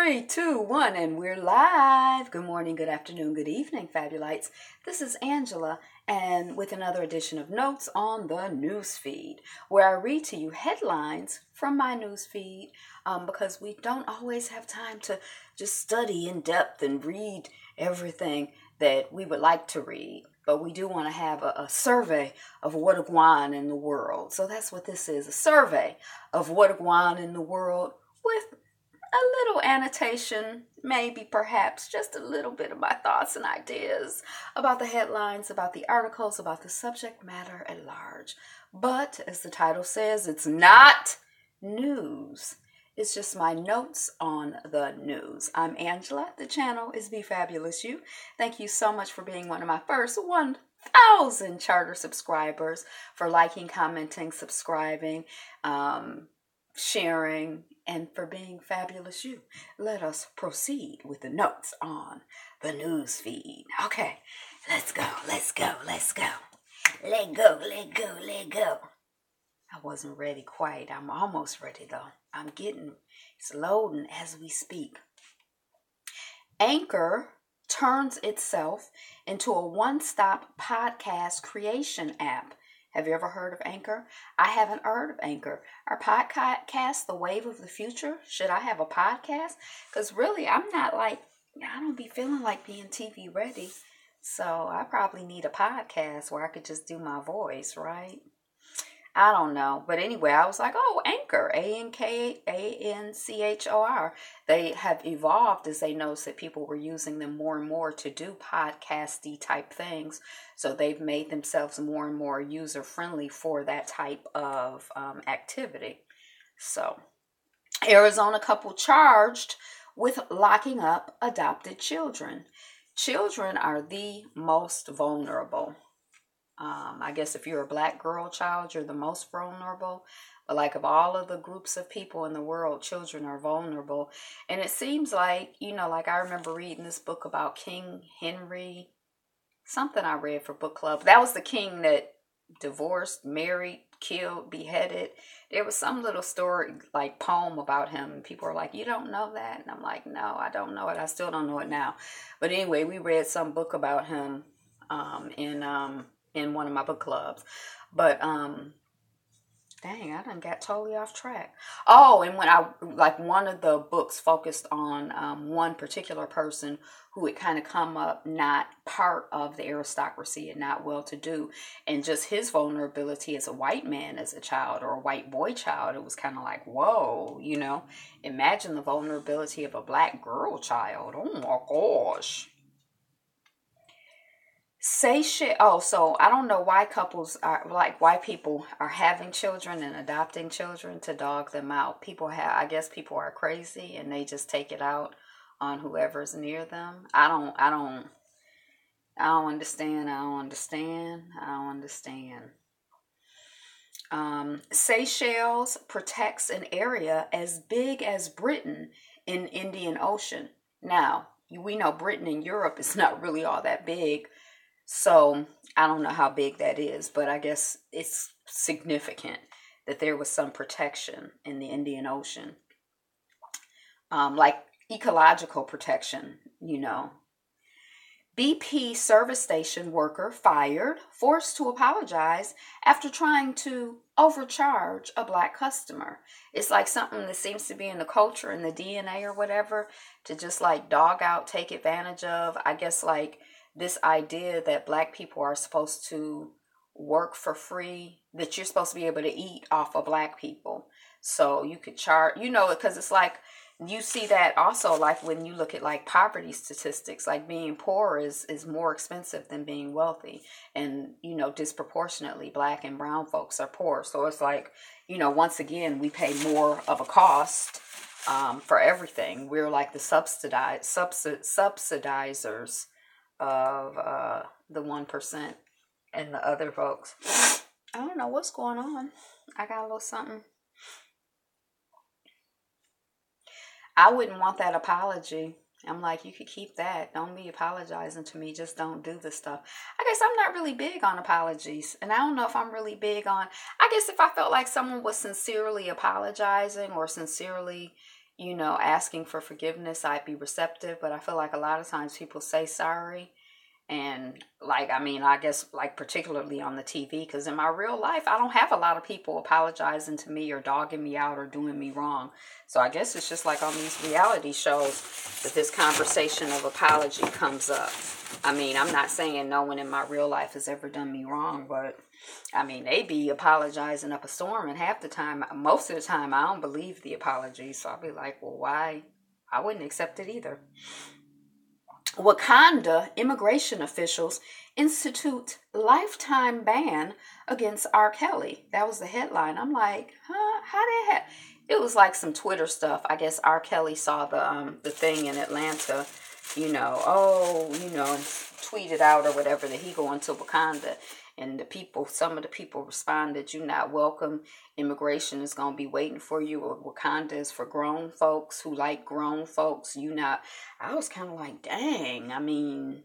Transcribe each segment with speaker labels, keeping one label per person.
Speaker 1: 3, 2, 1, and we're live. Good morning, good afternoon, good evening, Fabulites. This is Angela, and with another edition of Notes on the News Feed, where I read to you headlines from my news feed, because we don't always have time to just study in depth and read everything that we would like to read. But we do want to have a survey of what is going on in the world. So that's what this is, a survey of what is going on in the world with a little annotation, maybe perhaps just a little bit of my thoughts and ideas about the headlines, about the articles, about the subject matter at large. But as the title says, it's not news. It's just my notes on the news. I'm Angela. The channel is Be Fabulous You. Thank you so much for being one of my first 1,000 charter subscribers, for liking, commenting, subscribing, sharing, and for being fabulous you. Let us proceed with the notes on the news feed. Okay, let's go. Let go. I wasn't ready quite. I'm almost ready though. It's loading as we speak. Anchor turns itself into a one-stop podcast creation app. Have you ever heard of Anchor? I haven't heard of Anchor. Our podcast, the wave of the future? Should I have a podcast? Because really, I don't be feeling like being TV ready. So I probably need a podcast where I could just do my voice, right? I don't know. But anyway, I was like, oh, Anchor, Anchor. They have evolved as they noticed that people were using them more and more to do podcasty type things. So they've made themselves more and more user friendly for that type of activity. So Arizona couple charged with locking up adopted children. Children are the most vulnerable. I guess if you're a black girl child, you're the most vulnerable. But like of all of the groups of people in the world, children are vulnerable. And it seems like, like I remember reading this book about King Henry, something I read for book club. That was the king that divorced, married, killed, beheaded. There was some little story, like poem about him. And people are like, you don't know that? And I'm like, no, I don't know it. I still don't know it now. But anyway, we read some book about him in one of my book clubs. But dang, I done got totally off track. Oh, and when one of the books focused on one particular person who had kind of come up not part of the aristocracy and not well-to-do, and just his vulnerability as a white man as a child, or a white boy child. It was kind of like, whoa, imagine the vulnerability of a black girl child. Oh my gosh. So I don't know why why people are having children and adopting children to dog them out. I guess people are crazy and they just take it out on whoever's near them. I don't understand. Seychelles protects an area as big as Britain in Indian Ocean. Now, we know Britain and Europe is not really all that big. So I don't know how big that is, but I guess it's significant that there was some protection in the Indian Ocean. Like ecological protection, BP service station worker fired, forced to apologize after trying to overcharge a black customer. It's like something that seems to be in the culture, in the DNA or whatever, to just like dog out, take advantage of. I guess like this idea that black people are supposed to work for free, that you're supposed to be able to eat off of black people. So you could charge, because it's like, you see that also like when you look at like poverty statistics, like being poor is more expensive than being wealthy. And, disproportionately black and brown folks are poor. So it's like, once again, we pay more of a cost for everything. We're like the subsidizers of the 1% and the other folks. I don't know what's going on. I got a little something. I wouldn't want that apology. I'm like, you could keep that. Don't be apologizing to me. Just don't do the stuff. I guess I'm not really big on apologies. And I don't know if I'm really big on, I guess if I felt like someone was sincerely apologizing or sincerely, asking for forgiveness, I'd be receptive. But I feel like a lot of times people say sorry. And like, I mean, I guess like particularly on the TV, because in my real life, I don't have a lot of people apologizing to me or dogging me out or doing me wrong. So I guess it's just like on these reality shows that this conversation of apology comes up. I mean, I'm not saying no one in my real life has ever done me wrong, but I mean, they be apologizing up a storm, and half the time, most of the time, I don't believe the apology. So I'll be like, well, why? I wouldn't accept it either. Wakanda immigration officials institute lifetime ban against R. Kelly. That was the headline. I'm like, huh? How the heck? It was like some Twitter stuff. I guess R. Kelly saw the thing in Atlanta, and tweeted out or whatever that he going to Wakanda. And some of the people responded, "You're not welcome. Immigration is going to be waiting for you. Wakanda is for grown folks who like grown folks. I was kind of like, dang. I mean,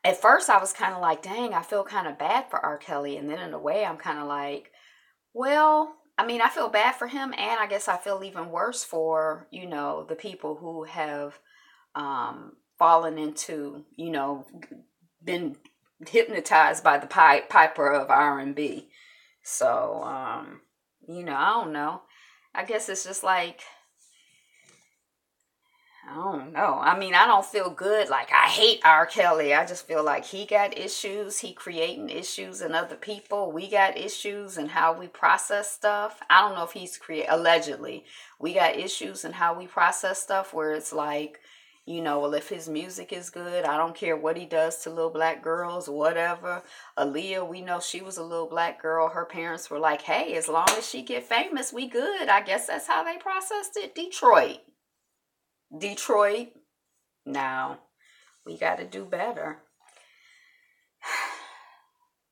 Speaker 1: at first I was kind of like, dang, I feel kind of bad for R. Kelly. And then in a way, I'm kind of like, well, I mean, I feel bad for him. And I guess I feel even worse for, the people who have fallen into, been hypnotized by the piper of R&B. So, I don't know. I guess it's just like, I don't know. I mean, I don't feel good. Like, I hate R. Kelly. I just feel like he got issues. He creating issues in other people. We got issues in how we process stuff. I don't know if he's allegedly. We got issues in how we process stuff where it's like, well, if his music is good, I don't care what he does to little black girls, whatever. Aaliyah, we know she was a little black girl. Her parents were like, hey, as long as she get famous, we good. I guess that's how they processed it. Detroit. Now, we got to do better.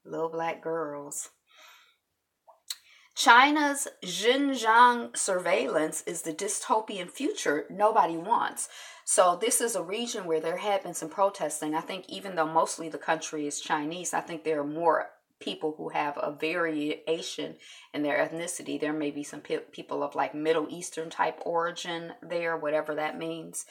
Speaker 1: Little black girls. China's Xinjiang surveillance is the dystopian future nobody wants. So this is a region where there had been some protesting. I think even though mostly the country is Chinese, I think there are more people who have a variation in their ethnicity. There may be some people of like Middle Eastern type origin there, whatever that means.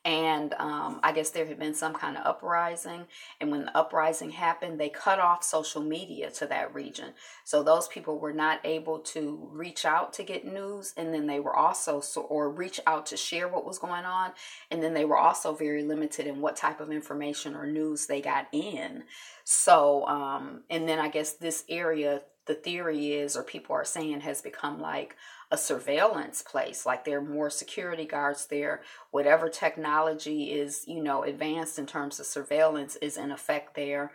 Speaker 1: And I guess there had been some kind of uprising. And when the uprising happened, they cut off social media to that region. So those people were not able to reach out to get news. And then they were also, or reach out to share what was going on. And then they were also very limited in what type of information or news they got in. So, and then I guess this area, the theory is, or people are saying, has become like a surveillance place. Like there are more security guards there. Whatever technology is, advanced in terms of surveillance is in effect there.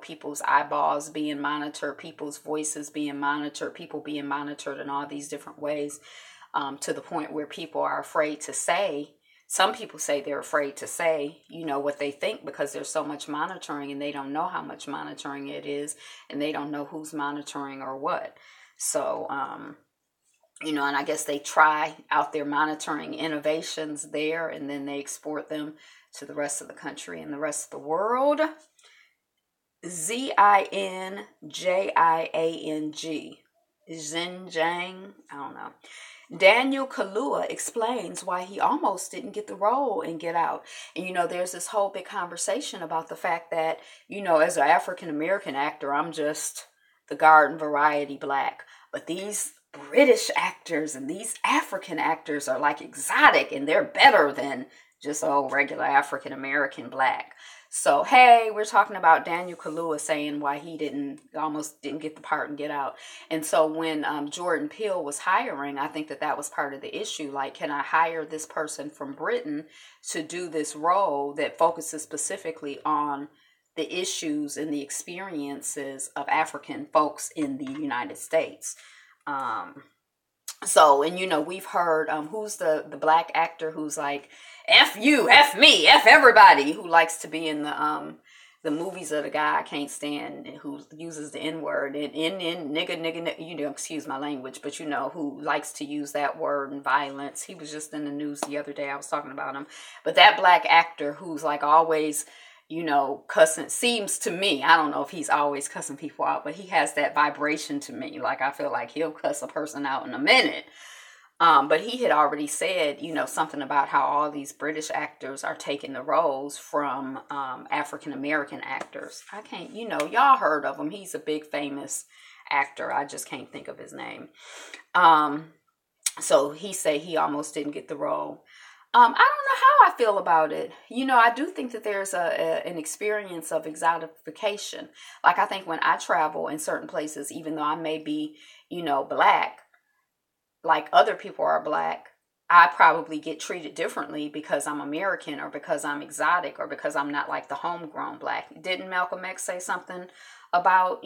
Speaker 1: People's eyeballs being monitored, people's voices being monitored, people being monitored in all these different ways, to the point where people are afraid to say. Some people say they're afraid to say, what they think because there's so much monitoring and they don't know how much monitoring it is and they don't know who's monitoring or what. So, and I guess they try out their monitoring innovations there and then they export them to the rest of the country and the rest of the world. Xinjiang. Xinjiang. I don't know. Daniel Kaluuya explains why he almost didn't get the role in Get Out. And, there's this whole big conversation about the fact that, as an African-American actor, I'm just the garden variety black. But these British actors and these African actors are like exotic and they're better than just regular African-American black. So, hey, we're talking about Daniel Kaluuya saying why he almost didn't get the part and Get Out. And so when Jordan Peele was hiring, I think that was part of the issue. Like, can I hire this person from Britain to do this role that focuses specifically on the issues and the experiences of African folks in the United States? We've heard, who's the black actor who's like, F you, F me, F everybody, who likes to be in the movies of the guy I can't stand, who uses the N-word, and nigga, excuse my language, but who likes to use that word and violence. He was just in the news the other day. I was talking about him. But that black actor who's like always, cussing, seems to me, I don't know if he's always cussing people out, but he has that vibration to me. Like, I feel like he'll cuss a person out in a minute. But he had already said, something about how all these British actors are taking the roles from African American actors. I can't, y'all heard of him. He's a big famous actor. I just can't think of his name. So he said he almost didn't get the role. I don't know how I feel about it. I do think that there's an experience of exotification. Like, I think when I travel in certain places, even though I may be, black, like other people are black, I probably get treated differently because I'm American, or because I'm exotic, or because I'm not like the homegrown black. Didn't Malcolm X say something about,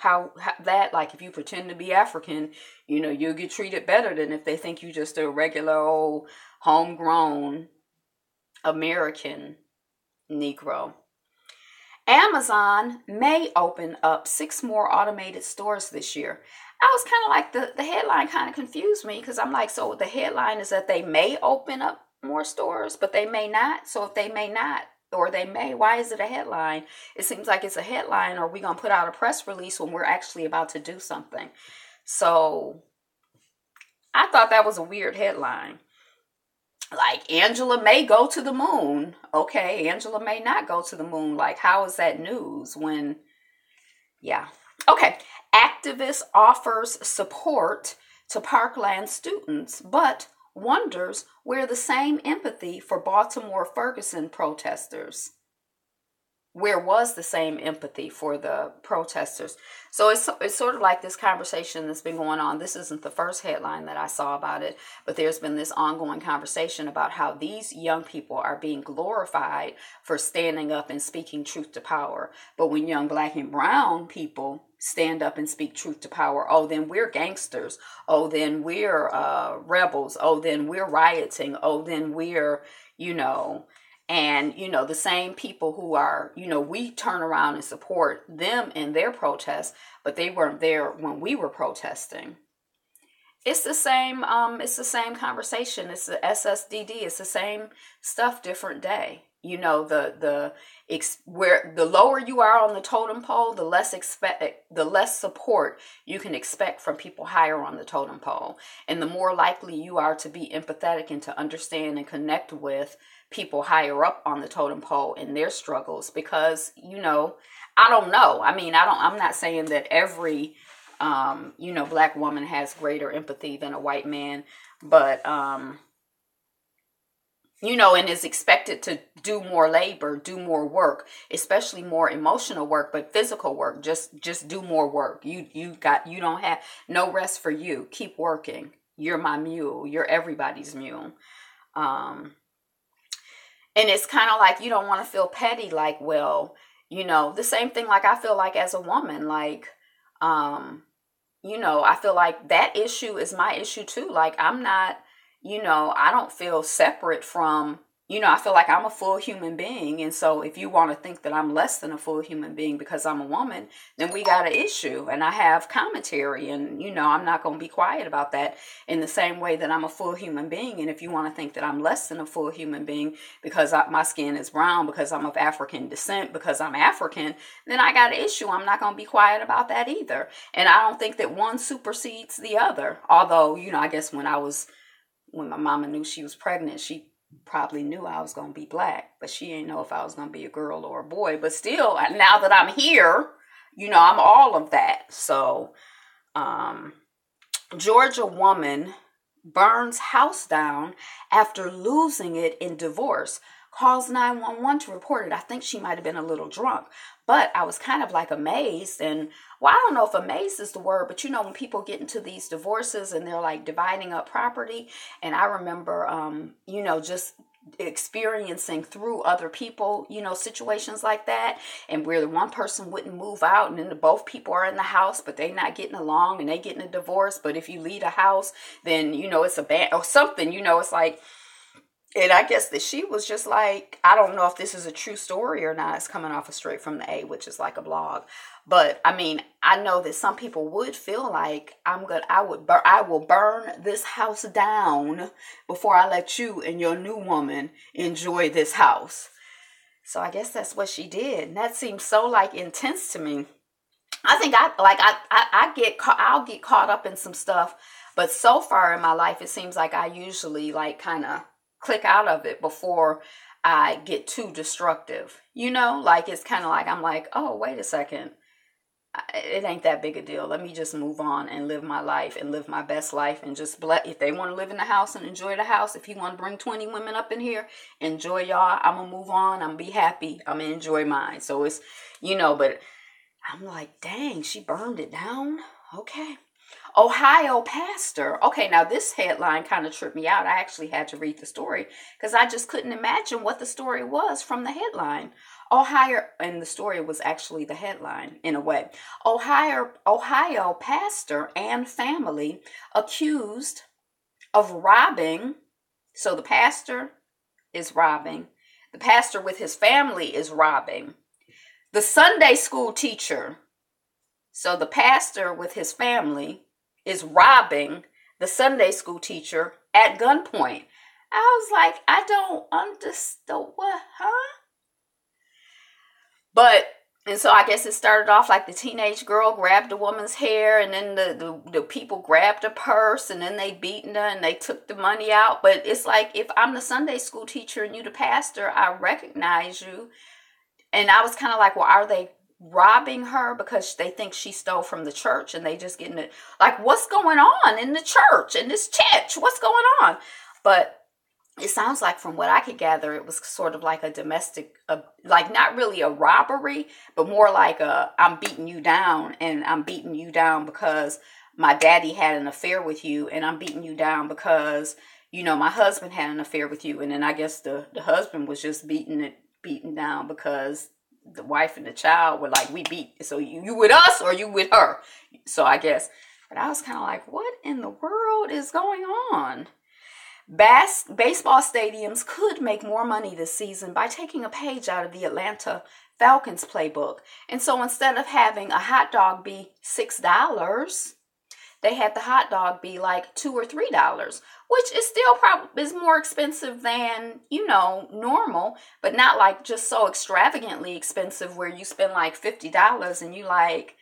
Speaker 1: how that, like, if you pretend to be African, you'll get treated better than if they think you just a regular old homegrown American Negro. Amazon may open up 6 more automated stores this year. I was kind of like, the headline kind of confused me, because I'm like, so the headline is that they may open up more stores, but they may not. So if they may not, or they may, why is it a headline? It seems like it's a headline, or we going to put out a press release when we're actually about to do something. So I thought that was a weird headline. Like, Angela may go to the moon. Okay, Angela may not go to the moon. Like, how is that news when, yeah. Okay, activist offers support to Parkland students, but wonders where the same empathy for Baltimore Ferguson protesters. Where was the same empathy for the protesters? So it's sort of like this conversation that's been going on. This isn't the first headline that I saw about it, but there's been this ongoing conversation about how these young people are being glorified for standing up and speaking truth to power. But when young black and brown people stand up and speak truth to power, oh, then we're gangsters. Oh, then we're rebels. Oh, then we're rioting. Oh, then we're, and, the same people who are, we turn around and support them in their protests, but they weren't there when we were protesting. It's the same conversation. It's the SSDD. It's the same stuff, different day. Where the lower you are on the totem pole, the less support you can expect from people higher on the totem pole. And the more likely you are to be empathetic and to understand and connect with people higher up on the totem pole in their struggles, because, I don't know. I mean, I'm not saying that every, black woman has greater empathy than a white man, but, and is expected to do more labor, do more work, especially more emotional work, but physical work, just do more work. You don't have no rest for you. Keep working. You're my mule. You're everybody's mule. And it's kind of like, you don't want to feel petty, like, well, the same thing like I feel like as a woman, like, I feel like that issue is my issue too. Like, I'm not, I don't feel separate from, I feel like I'm a full human being. And so if you want to think that I'm less than a full human being because I'm a woman, then we got an issue. And I have commentary, and, I'm not going to be quiet about that, in the same way that I'm a full human being. And if you want to think that I'm less than a full human being because my skin is brown, because I'm of African descent, because I'm African, then I got an issue. I'm not going to be quiet about that either. And I don't think that one supersedes the other. Although, I guess when my mama knew she was pregnant, she probably knew I was going to be black, but she didn't know if I was going to be a girl or a boy. But still, now that I'm here, I'm all of that. So, Georgia woman burns house down after losing it in divorce, calls 911 to report it. I think she might have been a little drunk, but I was kind of like amazed. And, well, I don't know if amazed is the word, but when people get into these divorces and they're like dividing up property. And I remember, just experiencing through other people, situations like that, and where the one person wouldn't move out, and then both people are in the house, but they not getting along, and they getting a divorce. But if you leave a house, then, it's a bad or something, it's like. And I guess that she was just like, I don't know if this is a true story or not. It's coming off of Straight from the A, which is like a blog. But I mean, I know that some people would feel like I will burn this house down before I let you and your new woman enjoy this house. So I guess that's what she did. And that seems so like intense to me. I think I'll get caught up in some stuff. But so far in my life, it seems like I usually like kind of click out of it before I get too destructive. Like it's kind of like I'm like, oh, wait a second. It ain't that big a deal. Let me just move on and live my life and live my best life and just if they want to live in the house and enjoy the house, if you want to bring 20 women up in here, enjoy y'all. I'm going to move on. I'm going to be happy. I'm going to enjoy mine. So it's, but I'm like, dang, she burned it down. Okay. Ohio pastor. Okay, now this headline kind of tripped me out. I actually had to read the story because I just couldn't imagine what the story was from the headline. Ohio, and the story was actually the headline in a way. Ohio pastor and family accused of robbing. So the pastor is robbing. The pastor with his family is robbing. The Sunday school teacher. So the pastor with his family is robbing the Sunday school teacher at gunpoint. I was like, I don't understand. What, huh? And so I guess it started off like the teenage girl grabbed the woman's hair, and then the people grabbed her purse, and then they beaten her and they took the money out. But it's like, if I'm the Sunday school teacher and you the pastor, I recognize you. And I was kind of like, well, are they robbing her because they think she stole from the church and they just getting it? Like, what's going on in the church, in this church? What's going on? But it sounds like, from what I could gather, it was sort of like a domestic, like not really a robbery, but more like I'm beating you down, and I'm beating you down because my daddy had an affair with you, and I'm beating you down because, my husband had an affair with you. And then I guess the husband was just beaten down because the wife and the child were like, we beat, so you with us or you with her? So I guess, but I was kind of like, what in the world is going on? Baseball stadiums could make more money this season by taking a page out of the Atlanta Falcons playbook. And so instead of having a hot dog be $6, they had the hot dog be like $2 or $3, which is still probably is more expensive than, normal, but not like just so extravagantly expensive where you spend like $50 and you like,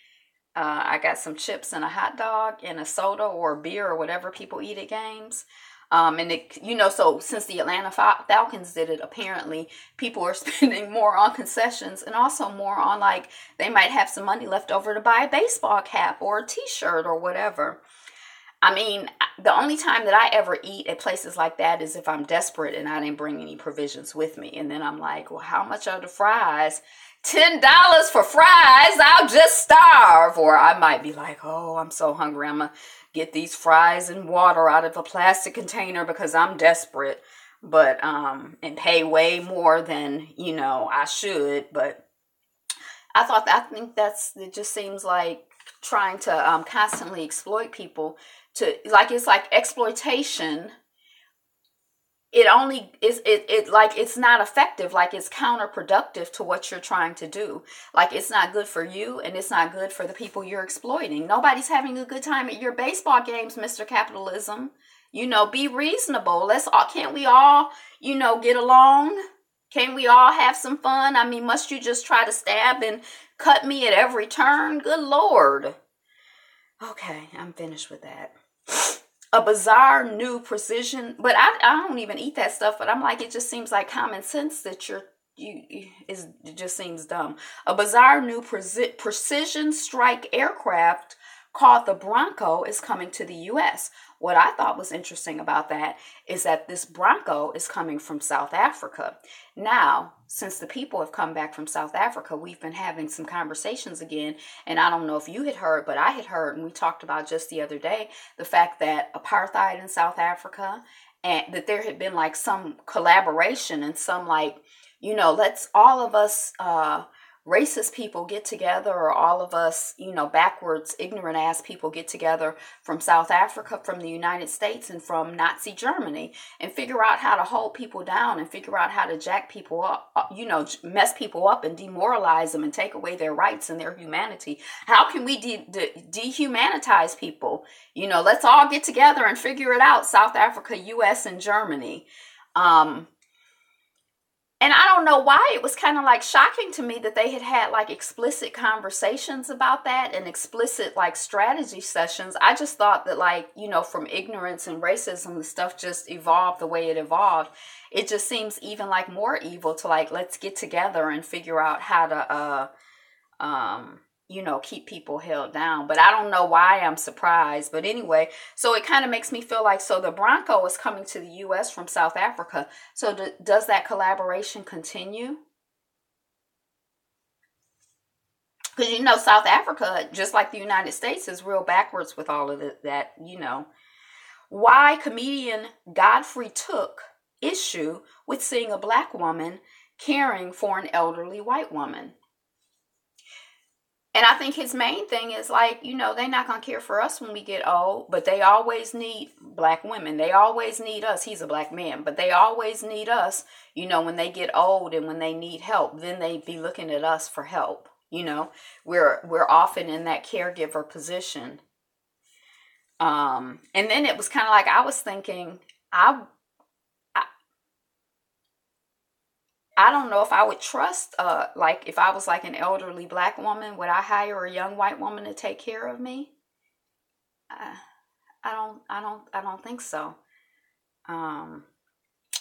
Speaker 1: I got some chips and a hot dog and a soda or a beer or whatever people eat at games. And it, so since the Atlanta Falcons did it, apparently people are spending more on concessions and also more on, like, they might have some money left over to buy a baseball cap or a t-shirt or whatever. I mean, the only time that I ever eat at places like that is if I'm desperate and I didn't bring any provisions with me. And then I'm like, well, how much are the fries? $10 for fries, I'll just starve. Or I might be like, oh, I'm so hungry, I'm going to get these fries and water out of a plastic container because I'm desperate. But, and pay way more than, I should. But I think it just seems like trying to constantly exploit people it's like exploitation. It's not effective. Like, it's counterproductive to what you're trying to do. Like, it's not good for you and it's not good for the people you're exploiting. Nobody's having a good time at your baseball games, Mr. Capitalism. Be reasonable. Can't we all, get along? Can't we all have some fun? I mean, must you just try to stab and cut me at every turn? Good Lord. Okay, I'm finished with that. A bizarre new precision, but I don't even eat that stuff, but I'm like, it just seems like common sense that it just seems dumb. A bizarre new precision strike aircraft called the Bronco is coming to the U.S. What I thought was interesting about that is that this Bronco is coming from South Africa. Now, since the people have come back from South Africa, we've been having some conversations again. And I don't know if you had heard, but I had heard, and we talked about just the other day, the fact that apartheid in South Africa, and that there had been like some collaboration and some like, let's all of us racist people get together, or all of us, backwards, ignorant ass people get together from South Africa, from the United States, and from Nazi Germany, and figure out how to hold people down and figure out how to jack people up, mess people up and demoralize them and take away their rights and their humanity. How can we dehumanize people? Let's all get together and figure it out. South Africa, US, and Germany. And I don't know why it was kind of like shocking to me that they had like explicit conversations about that and explicit like strategy sessions. I just thought that, like, from ignorance and racism, the stuff just evolved the way it evolved. It just seems even like more evil to like, let's get together and figure out how to keep people held down. But I don't know why I'm surprised. But anyway, so it kind of makes me feel like, so the Bronco is coming to the U.S. from South Africa. So does that collaboration continue? Because, South Africa, just like the United States, is real backwards with all of that. Why comedian Godfrey took issue with seeing a black woman caring for an elderly white woman. And I think his main thing is like, they're not going to care for us when we get old, but they always need black women. They always need us. He's a black man, but they always need us, when they get old and when they need help, then they be looking at us for help. We're often in that caregiver position. And then it was kind of like, I was thinking, I don't know if I would trust, like if I was like an elderly black woman, would I hire a young white woman to take care of me? I don't think so.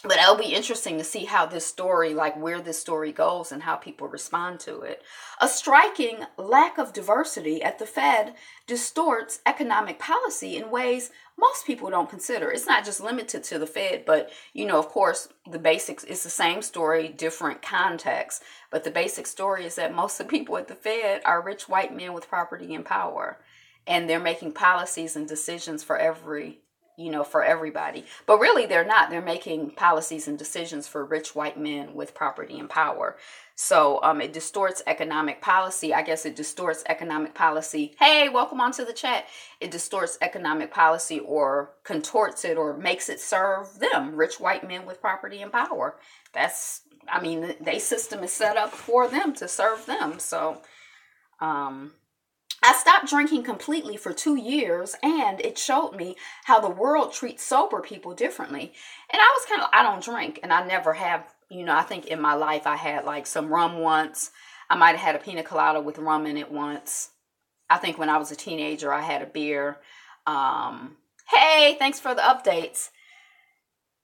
Speaker 1: But it'll be interesting to see how this story, like where this story goes and how people respond to it. A striking lack of diversity at the Fed distorts economic policy in ways most people don't consider. It's not just limited to the Fed, but, of course, the basics, it's the same story, different context. But the basic story is that most of the people at the Fed are rich white men with property and power. And they're making policies and decisions for everybody. But really, they're not. They're making policies and decisions for rich white men with property and power. So it distorts economic policy. I guess it distorts economic policy. Hey, welcome onto the chat. It distorts economic policy or contorts it or makes it serve them, rich white men with property and power. Their system is set up for them to serve them. So, I stopped drinking completely for 2 years, and it showed me how the world treats sober people differently. And I was I don't drink, and I never have, I think in my life I had like some rum once. I might have had a pina colada with rum in it once. I think when I was a teenager, I had a beer. Hey, thanks for the updates.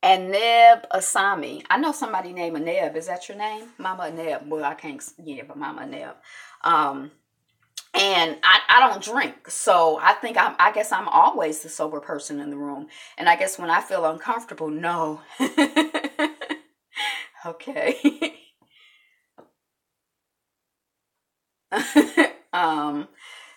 Speaker 1: And Neb Asami. I know somebody named Neb. Is that your name? Mama Neb. Well, I can't, but Mama Neb. And I don't drink. So I guess I'm always the sober person in the room. And I guess when I feel uncomfortable, no. Okay.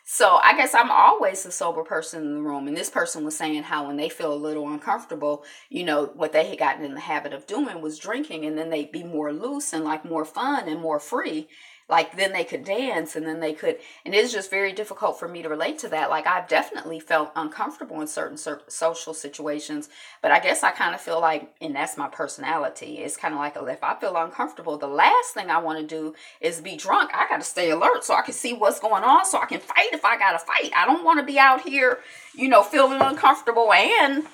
Speaker 1: So I guess I'm always the sober person in the room. And this person was saying how when they feel a little uncomfortable, what they had gotten in the habit of doing was drinking, and then they'd be more loose and like more fun and more free. Like then they could dance and then they could, and it's just very difficult for me to relate to that. Like I've definitely felt uncomfortable in certain social situations, but I guess I kind of feel like, and that's my personality. It's kind of like if I feel uncomfortable, the last thing I want to do is be drunk. I got to stay alert so I can see what's going on, so I can fight if I got to fight. I don't want to be out here, feeling uncomfortable and,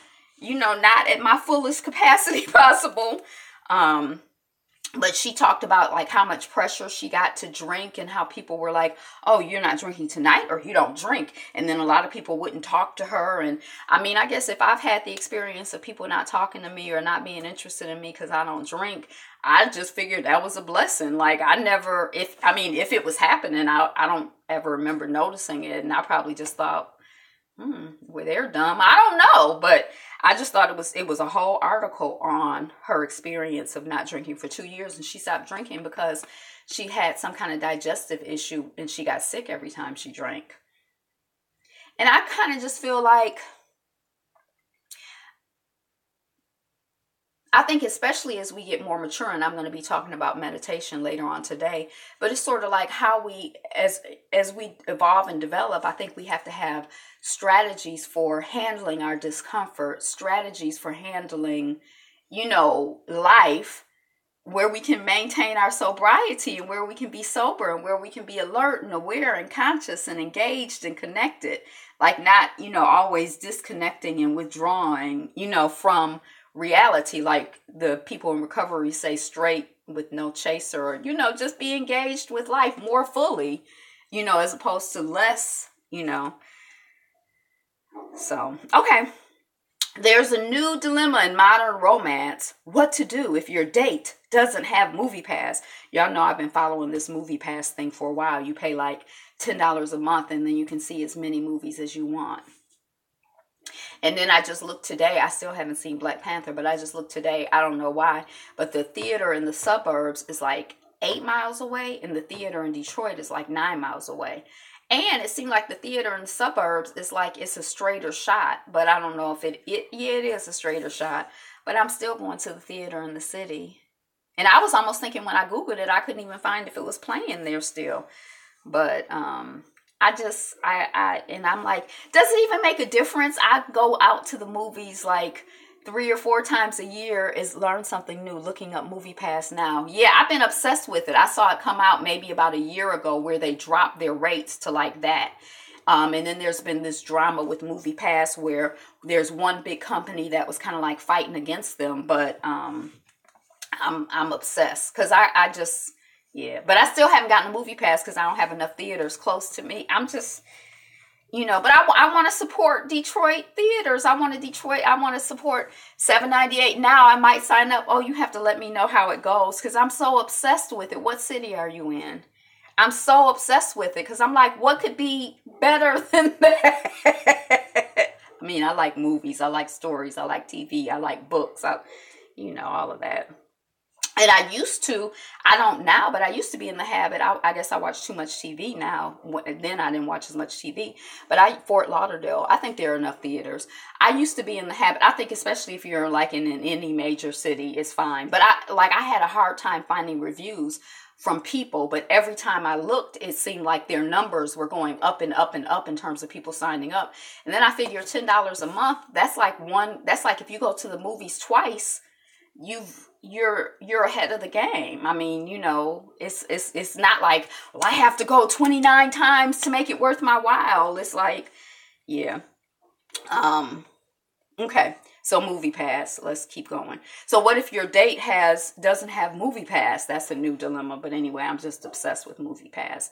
Speaker 1: not at my fullest capacity possible. But she talked about like how much pressure she got to drink and how people were like, oh, you're not drinking tonight or you don't drink. And then a lot of people wouldn't talk to her. And I guess if I've had the experience of people not talking to me or not being interested in me because I don't drink, I just figured that was a blessing. Like if it was happening, I don't ever remember noticing it. And I probably just thought, well, they're dumb. I don't know, but I just thought it was a whole article on her experience of not drinking for 2 years, and she stopped drinking because she had some kind of digestive issue and she got sick every time she drank. And I kind of just feel like, I think especially as we get more mature, and I'm going to be talking about meditation later on today, but it's sort of like how we, as we evolve and develop, I think we have to have strategies for handling our discomfort, strategies for handling, life, where we can maintain our sobriety and where we can be sober and where we can be alert and aware and conscious and engaged and connected, like not, always disconnecting and withdrawing, from reality, like the people in recovery say, straight with no chaser, or, just be engaged with life more fully, as opposed to less, So, okay. There's a new dilemma in modern romance. What to do if your date doesn't have Movie Pass? Y'all know I've been following this Movie Pass thing for a while. You pay like $10 a month and then you can see as many movies as you want. And then I just looked today. I still haven't seen Black Panther, but I just looked today. I don't know why, but the theater in the suburbs is like 8 miles away, and the theater in Detroit is like 9 miles away. And it seemed like the theater in the suburbs is like it's a straighter shot, but I don't know if it is a straighter shot, but I'm still going to the theater in the city. And I was almost thinking when I Googled it, I couldn't even find if it was playing there still. But and I'm like, does it even make a difference? I go out to the movies like 3 or 4 times a year, is learn something new, looking up Movie Pass now. Yeah, I've been obsessed with it. I saw it come out maybe about a year ago where they dropped their rates to like that. And then there's been this drama with Movie Pass where there's one big company that was kind of like fighting against them. But I'm obsessed because I just, yeah. But I still haven't gotten a Movie Pass because I don't have enough theaters close to me. I'm just... but I want to support Detroit theaters. I want to support $7.98. Now I might sign up. Oh, you have to let me know how it goes because I'm so obsessed with it. What city are you in? I'm so obsessed with it because I'm like, what could be better than that? I mean, I like movies. I like stories. I like TV. I like books. All of that. And I don't now, but I used to be in the habit. I guess I watch too much TV now. Then I didn't watch as much TV. But Fort Lauderdale, I think there are enough theaters. I used to be in the habit. I think especially if you're like in any major city, it's fine. But I had a hard time finding reviews from people. But every time I looked, it seemed like their numbers were going up and up and up in terms of people signing up. And then I figure $10 a month, that's like if you go to the movies twice, you're ahead of the game. I mean, it's not like, well, I have to go 29 times to make it worth my while. It's like, yeah. Okay. So Movie Pass, let's keep going. So what if your date doesn't have Movie Pass? That's a new dilemma. But anyway, I'm just obsessed with Movie Pass.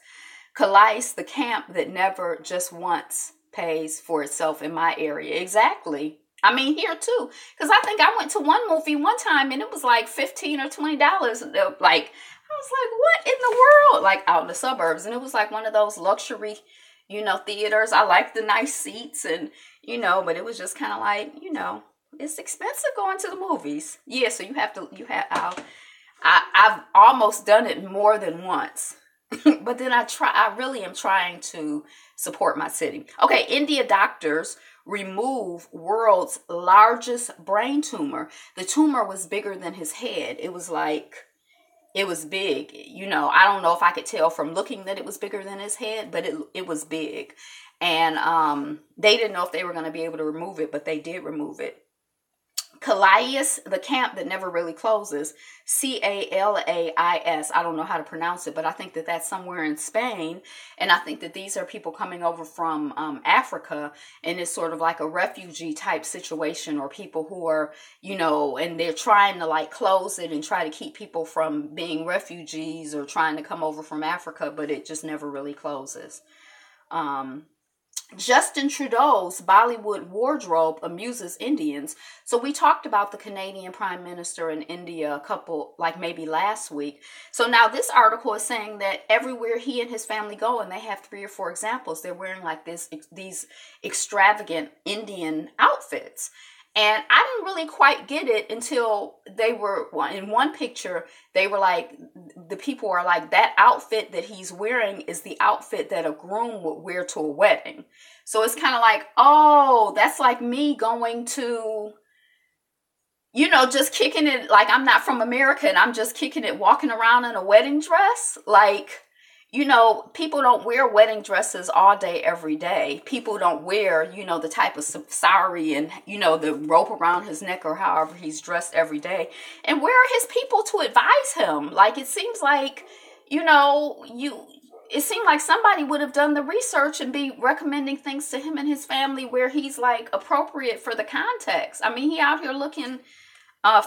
Speaker 1: Calais, the camp that never just once pays for itself in my area. Exactly. I mean, here too, because I think I went to one movie one time and it was like $15 or $20. Like, I was like, what in the world? Like out in the suburbs. And it was like one of those luxury, theaters. I like the nice seats and, but it was just kind of like, it's expensive going to the movies. Yeah. So I've almost done it more than once. But then I really am trying to support my city. Okay. India doctors remove world's largest brain tumor. The tumor was bigger than his head. It was big. I don't know if I could tell from looking that it was bigger than his head, but it was big. And they didn't know if they were going to be able to remove it, but they did remove it. Calais, the camp that never really closes, Calais. I don't know how to pronounce it, but I think that that's somewhere in Spain. And I think that these are people coming over from Africa, and it's sort of like a refugee type situation, or people who are, and they're trying to like close it and try to keep people from being refugees or trying to come over from Africa, but it just never really closes. Justin Trudeau's Bollywood wardrobe amuses Indians. So we talked about the Canadian Prime Minister in India maybe last week. So now this article is saying that everywhere he and his family go, and they have 3 or 4 examples, they're wearing like these extravagant Indian outfits. And I didn't really quite get it until they were, in one picture, they were like, the people are like, that outfit that he's wearing is the outfit that a groom would wear to a wedding. So it's kind of like, oh, that's like me going to, just kicking it, like I'm not from America and I'm just kicking it, walking around in a wedding dress. Like, people don't wear wedding dresses all day, every day. People don't wear, the type of sari and, the rope around his neck or however he's dressed every day. And where are his people to advise him? Like, it seems like, it seemed like somebody would have done the research and be recommending things to him and his family where he's like appropriate for the context. I mean, he out here looking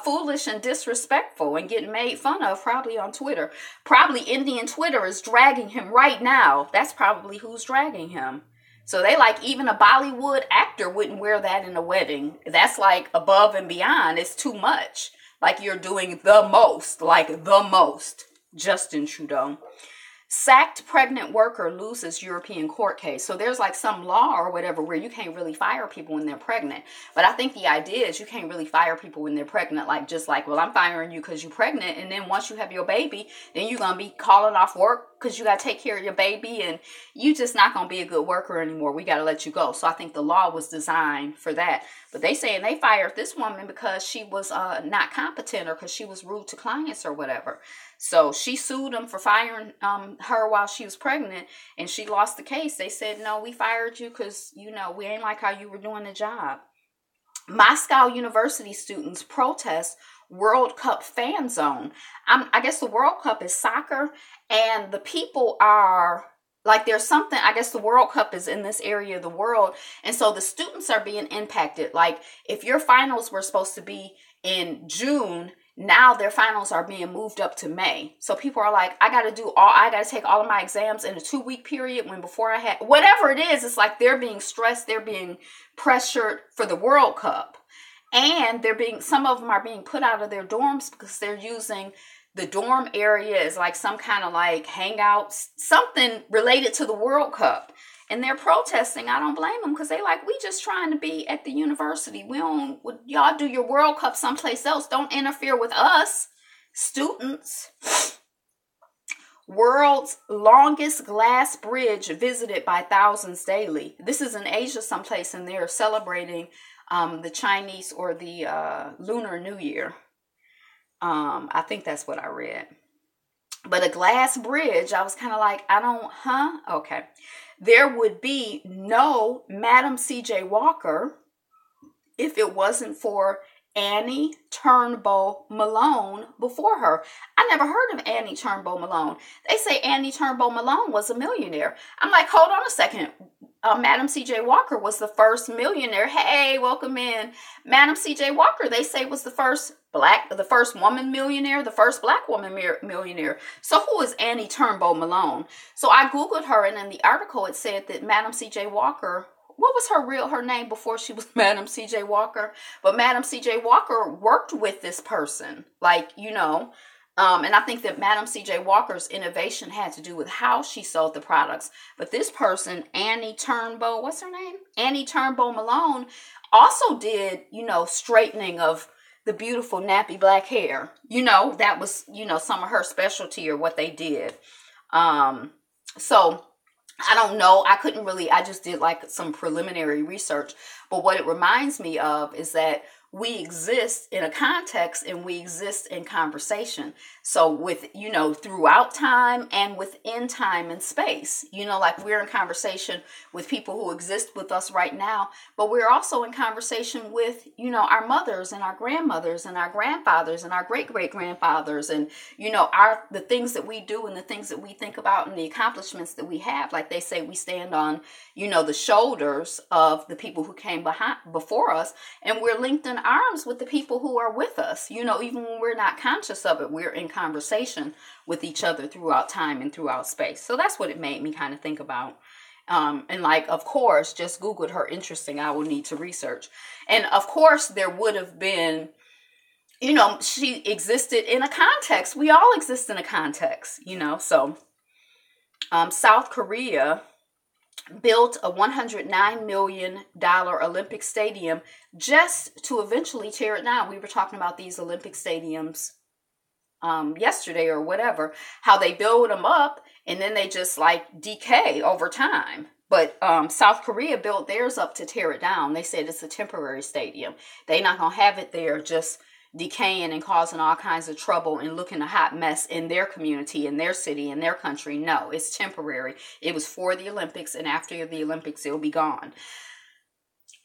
Speaker 1: foolish and disrespectful and getting made fun of probably on Twitter. Probably Indian Twitter is dragging him right now. That's probably who's dragging him. So they like even a Bollywood actor wouldn't wear that in a wedding. That's like above and beyond. It's too much. Like you're doing the most, like the most. Justin Trudeau. Sacked pregnant worker loses European court case. So there's like some law or whatever where you can't really fire people when they're pregnant. But I think the idea is you can't really fire people when they're pregnant. Like just like, well, I'm firing you because you're pregnant. And then once you have your baby, then you're going to be calling off work because you got to take care of your baby. And you just not going to be a good worker anymore. We got to let you go. So I think the law was designed for that. But they saying they fired this woman because she was not competent or because she was rude to clients or whatever. So she sued them for firing her while she was pregnant, and she lost the case. They said, no, we fired you because, we ain't like how you were doing the job. Moscow University students protest World Cup fan zone. I guess the World Cup is soccer, and the people are... like there's something, I guess the World Cup is in this area of the world. And so the students are being impacted. Like if your finals were supposed to be in June, now their finals are being moved up to May. So people are like, I got to take all of my exams in a 2-week period when before I had, whatever it is, it's like they're being stressed. They're being pressured for the World Cup. And some of them are being put out of their dorms because they're using the dorm area is like some kind of like hangouts, something related to the World Cup. And they're protesting. I don't blame them because they like, we just trying to be at the university. Y'all do your World Cup someplace else. Don't interfere with us, students. World's longest glass bridge visited by thousands daily. This is in Asia someplace, and they're celebrating the Chinese or the Lunar New Year. I think that's what I read. But a glass bridge, I was kind of like, okay. There would be no Madam C.J. Walker if it wasn't for Annie Turnbull Malone before her. I never heard of Annie Turnbull Malone. They say Annie Turnbull Malone was a millionaire. I'm like, hold on a second. Madam C.J. Walker was the first millionaire. Hey, welcome in. Madam C.J. Walker, they say, was the first woman millionaire, the first black woman millionaire. So who is Annie Turnbull Malone? So I Googled her, and in the article it said that Madam C.J. Walker, what was her name before she was Madam C.J. Walker? But Madam C.J. Walker worked with this person, and I think that Madam C.J. Walker's innovation had to do with how she sold the products. But this person, Annie Turnbull, what's her name? Annie Turnbull Malone, also did, straightening of the beautiful nappy black hair. That was, some of her specialty or what they did. So I don't know. I just did like some preliminary research. But what it reminds me of is that we exist in a context and we exist in conversation. So with, throughout time and within time and space, like we're in conversation with people who exist with us right now, but we're also in conversation with, our mothers and our grandmothers and our grandfathers and our great-great-grandfathers and, the things that we do and the things that we think about and the accomplishments that we have. Like they say, we stand on, the shoulders of the people who came before us, and we're linked in arms with the people who are with us. Even when we're not conscious of it, we're in conversation with each other throughout time and throughout space. So that's what it made me kind of think about. And of course, just Googled her interesting. I will need to research. And of course, there would have been, she existed in a context. We all exist in a context, So South Korea built a $109 million Olympic stadium just to eventually tear it down. We were talking about these Olympic stadiums yesterday or whatever, how they build them up and then they just decay over time. But South Korea built theirs up to tear it down. They said it's a temporary stadium. They're not going to have it there just decaying and causing all kinds of trouble and looking a hot mess in their community, in their city, in their country. No, it's temporary. It was for the Olympics, and after the Olympics, it'll be gone.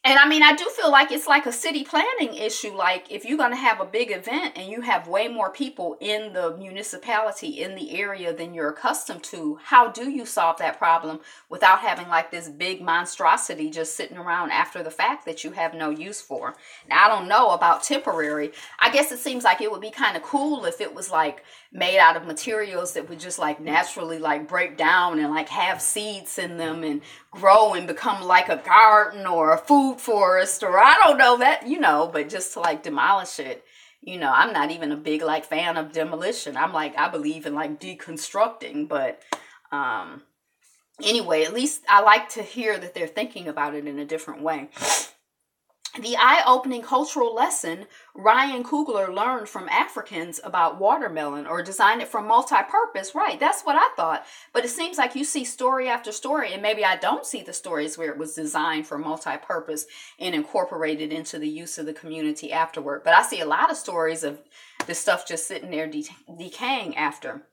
Speaker 1: And I mean, I do feel like it's like a city planning issue. Like, if you're going to have a big event and you have way more people in the municipality, in the area than you're accustomed to, how do you solve that problem without having like this big monstrosity just sitting around after the fact that you have no use for? Now, I don't know about temporary. I guess it seems like it would be kind of cool if it was like made out of materials that would just like naturally like break down and like have seeds in them and grow and become like a garden or a food forest, or I don't know that, but just to like demolish it, I'm not even a big like fan of demolition. I'm like, I believe in like deconstructing, but anyway, at least I like to hear that they're thinking about it in a different way. The eye-opening cultural lesson Ryan Coogler learned from Africans about watermelon, or designed it for multi-purpose. Right, that's what I thought. But it seems like you see story after story, and maybe I don't see the stories where it was designed for multi-purpose and incorporated into the use of the community afterward. But I see a lot of stories of this stuff just sitting there decaying after.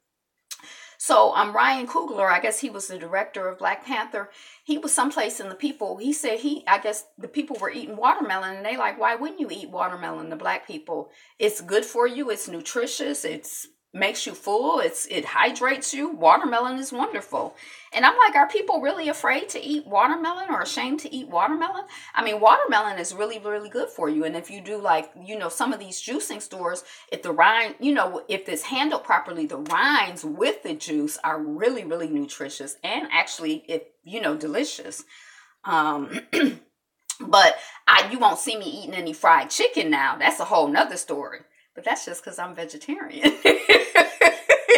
Speaker 1: So Ryan Coogler, I guess he was the director of Black Panther. He was someplace in the people. He said I guess the people were eating watermelon, and they like, why wouldn't you eat watermelon? The Black people, it's good for you. It's nutritious. It's makes you full. It hydrates you. Watermelon is wonderful. And I'm like, are people really afraid to eat watermelon or ashamed to eat watermelon? I mean, watermelon is really, really good for you. And if you do like, some of these juicing stores, if the rind, if it's handled properly, the rinds with the juice are really, really nutritious and actually, delicious. But you won't see me eating any fried chicken now. That's a whole nother story. But that's just because I'm vegetarian.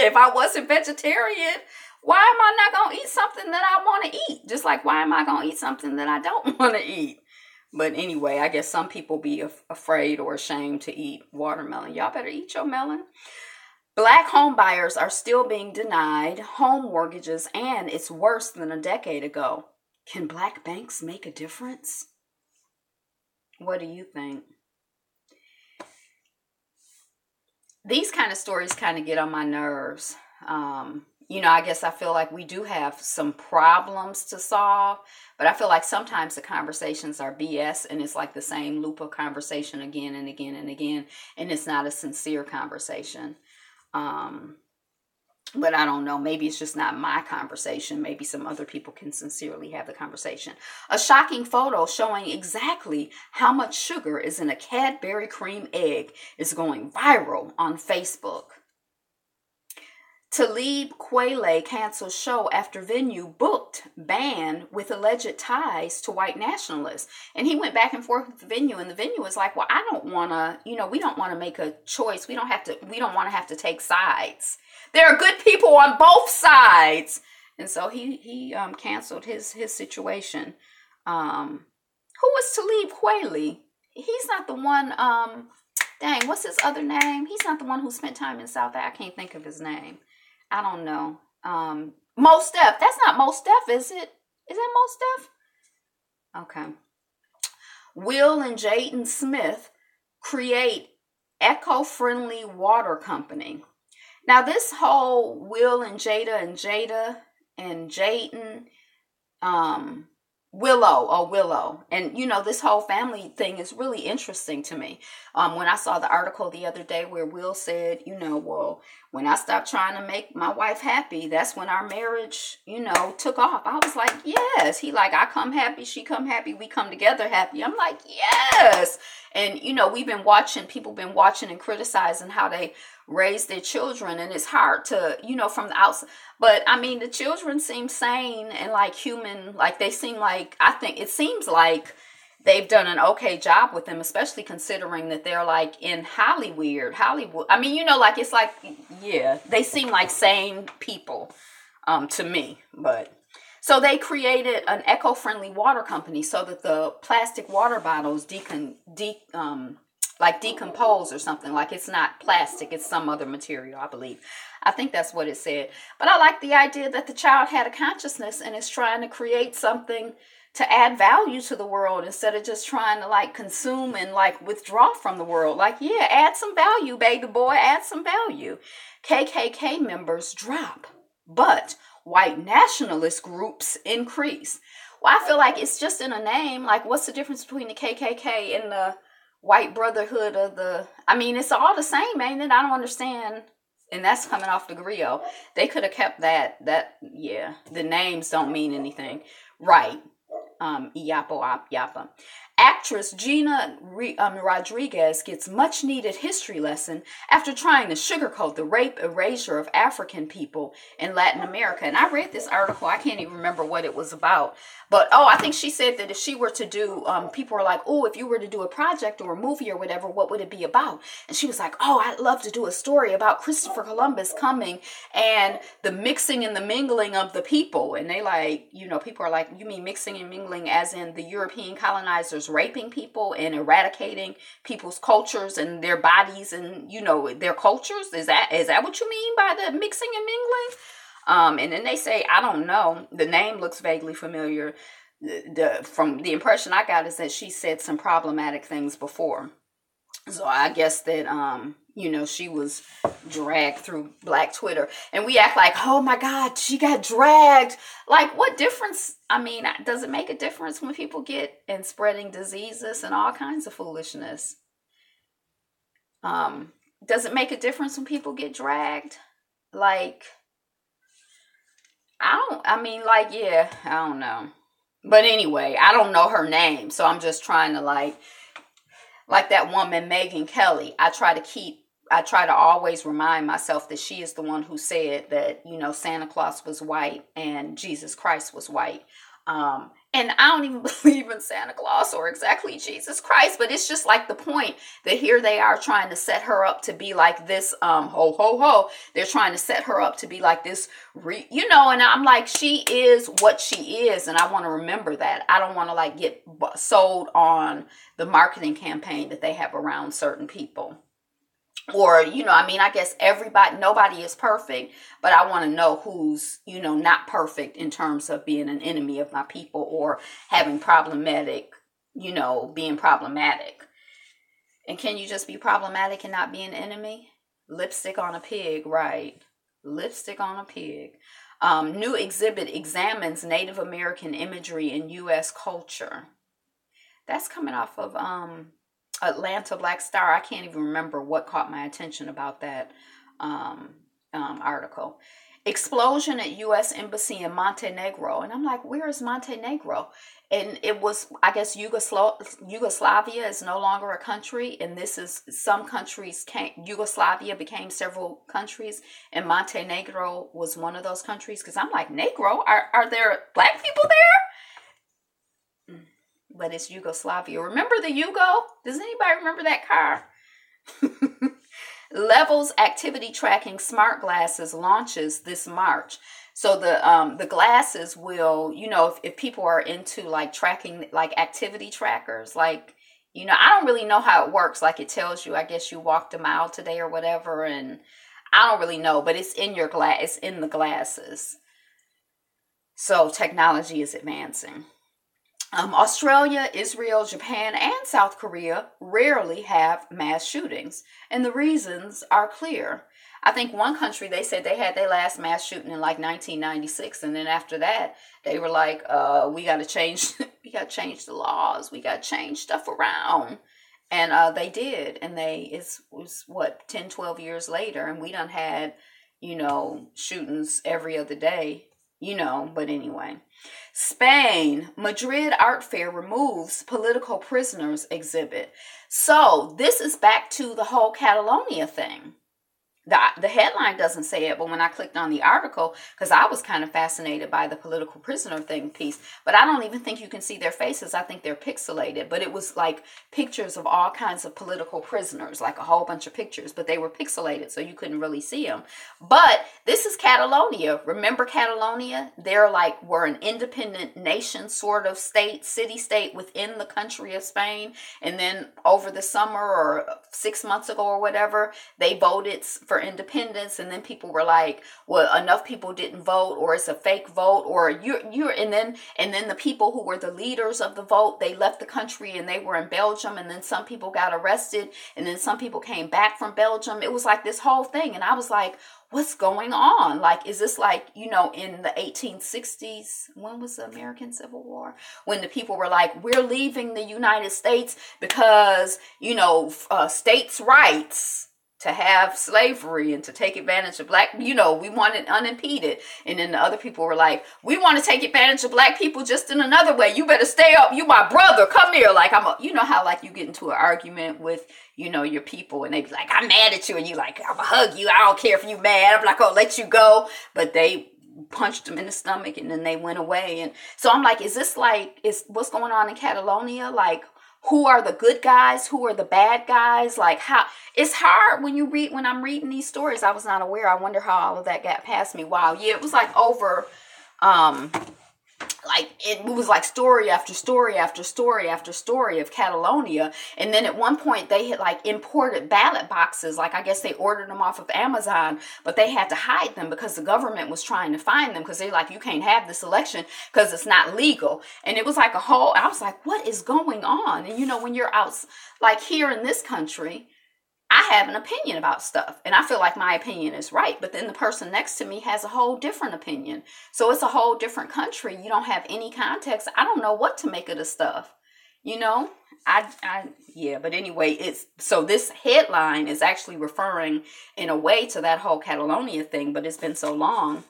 Speaker 1: If I wasn't vegetarian, why am I not going to eat something that I want to eat? Just like, why am I going to eat something that I don't want to eat? But anyway, I guess some people be afraid or ashamed to eat watermelon. Y'all better eat your melon. Black home buyers are still being denied home mortgages, and it's worse than a decade ago. Can Black banks make a difference? What do you think? These kind of stories kind of get on my nerves. I guess I feel like we do have some problems to solve, but I feel like sometimes the conversations are BS, and it's like the same loop of conversation again and again and again, and it's not a sincere conversation. But I don't know. Maybe it's just not my conversation. Maybe some other people can sincerely have the conversation. A shocking photo showing exactly how much sugar is in a Cadbury cream egg is going viral on Facebook. Talib Kweli cancels show after venue booked ban with alleged ties to white nationalists. And he went back and forth with the venue, and the venue was like, well, I don't want to, we don't want to make a choice. We don't want to have to take sides. There are good people on both sides. And so he canceled his situation. Who was Talib Kweli? He's not the one, what's his other name? He's not the one who spent time in South Africa. I can't think of his name. I don't know. Mos Def. That's not Mos Def, is it? Is that Mos Def? Okay. Will and Jaden Smith create eco-friendly water company. Now, this whole Will and Jada and Jaden, Willow. And, this whole family thing is really interesting to me. When I saw the article the other day where Will said, well, when I stopped trying to make my wife happy, that's when our marriage, took off. I was like, yes. He like, I come happy, she come happy, we come together happy. I'm like, yes. And, people been watching and criticizing how they raise their children. And it's hard to, from the outside. But I mean, the children seem sane and like human, like they seem like, I think it seems like they've done an okay job with them, especially considering that they're like in Hollywood. I mean, like, it's like, yeah, they seem like sane people, to me. But so they created an eco-friendly water company so that the plastic water bottles decompose or something. Like, it's not plastic, it's some other material, I believe. I think that's what it said. But I like the idea that the child had a consciousness and is trying to create something to add value to the world instead of just trying to like consume and like withdraw from the world. Like, yeah, add some value, baby boy, add some value. KKK members drop, but white nationalist groups increase. Well, I feel like it's just in a name. Like, what's the difference between the KKK and the White Brotherhood of the... I mean, it's all the same, ain't it? I don't understand. And that's coming off the griot. They could have kept that. Yeah, the names don't mean anything. Right. Iapo, Yapa. Actress Gina Rodriguez gets much needed history lesson after trying to sugarcoat the rape erasure of African people in Latin America. And I read this article. I can't even remember what it was about. But, I think she said that if she were to do, people were like, if you were to do a project or a movie or whatever, what would it be about? And she was like, I'd love to do a story about Christopher Columbus coming and the mixing and the mingling of the people. And they like, people are like, you mean mixing and mingling as in the European colonizers raping people and eradicating people's cultures and their bodies and, their cultures? Is that what you mean by the mixing and mingling? And then they say, I don't know. The name looks vaguely familiar. From the impression I got is that she said some problematic things before. So I guess that, she was dragged through Black Twitter. And we act like, oh my God, she got dragged. Like, what difference? I mean, does it make a difference when people get and spreading diseases and all kinds of foolishness? Does it make a difference when people get dragged? Like... I don't know. But anyway, I don't know her name. So I'm just trying to like that woman, Megyn Kelly. I try to always remind myself that she is the one who said that, Santa Claus was white and Jesus Christ was white. And I don't even believe in Santa Claus or exactly Jesus Christ, but it's just like the point that here they are trying to set her up to be like this, ho, ho, ho. They're trying to set her up to be like this, and I'm like, she is what she is. And I want to remember that. I don't want to like get sold on the marketing campaign that they have around certain people. Or, I guess nobody is perfect, but I want to know who's, not perfect in terms of being an enemy of my people or having being problematic. And can you just be problematic and not be an enemy? Lipstick on a pig, right? Lipstick on a pig. New exhibit examines Native American imagery in U.S. culture. That's coming off of, Atlanta Black Star. I can't even remember what caught my attention about that article. Explosion at U.S. Embassy in Montenegro. And I'm like, where is Montenegro? And it was, I guess, Yugoslavia is no longer a country. And this is, some countries Yugoslavia became several countries. And Montenegro was one of those countries. Because I'm like, Negro? Are there Black people there? But it's Yugoslavia. Remember the Yugo? Does anybody remember that car? Levels activity tracking smart glasses launches this March. So the glasses will, if people are into like tracking like activity trackers, like, I don't really know how it works. Like it tells you, I guess you walked a mile today or whatever. And I don't really know, but it's in your it's in the glasses. So technology is advancing. Australia, Israel, Japan, and South Korea rarely have mass shootings, and the reasons are clear. I think one country, they said they had their last mass shooting in like 1996, and then after that, they were like, we got to change the laws, we got to change stuff around, and they did, and it was 10, 12 years later, and we done had, shootings every other day. But anyway. Spain, Madrid Art Fair removes political prisoners exhibit. So this is back to the whole Catalonia thing. The headline doesn't say it, but when I clicked on the article, because I was kind of fascinated by the political prisoner thing piece, but I don't even think you can see their faces. I think they're pixelated, but it was like pictures of all kinds of political prisoners, like a whole bunch of pictures, but they were pixelated, so you couldn't really see them. But this is Catalonia. Remember Catalonia? We're an independent nation, sort of state, city-state within the country of Spain. And then over the summer or 6 months ago or whatever, they voted for independence independence, and then people were like, well, enough people didn't vote, or it's a fake vote, or and then the people who were the leaders of the vote, they left the country and they were in Belgium, and then some people got arrested, and then some people came back from Belgium. It was like this whole thing, and I was like, what's going on? Like, is this like, in the 1860s? When was the American Civil War? When the people were like, we're leaving the United States because, states' rights to have slavery and to take advantage of black, we want it unimpeded. And then the other people were like, we want to take advantage of black people just in another way. You better stay up. You my brother. Come here. Like, how like you get into an argument with, your people, and they be like, I'm mad at you. And you like, I'm gonna hug you. I don't care if you mad. I'm like, I'll let you go. But they punched them in the stomach and then they went away. And so I'm like, is what's going on in Catalonia? Like, who are the good guys? Who are the bad guys? Like, how it's hard when I'm reading these stories. I was not aware. I wonder how all of that got past me. Wow. Yeah. It was like over, like it was like story after story after story after story of Catalonia. And then at one point they had like imported ballot boxes. Like, I guess they ordered them off of Amazon, but they had to hide them because the government was trying to find them, because they're like, you can't have this election because it's not legal. And it was like I was like, what is going on? And when you're out, like here in this country, I have an opinion about stuff, and I feel like my opinion is right, but then the person next to me has a whole different opinion. So it's a whole different country. You don't have any context. I don't know what to make of the stuff, but anyway, so this headline is actually referring in a way to that whole Catalonia thing, but it's been so long.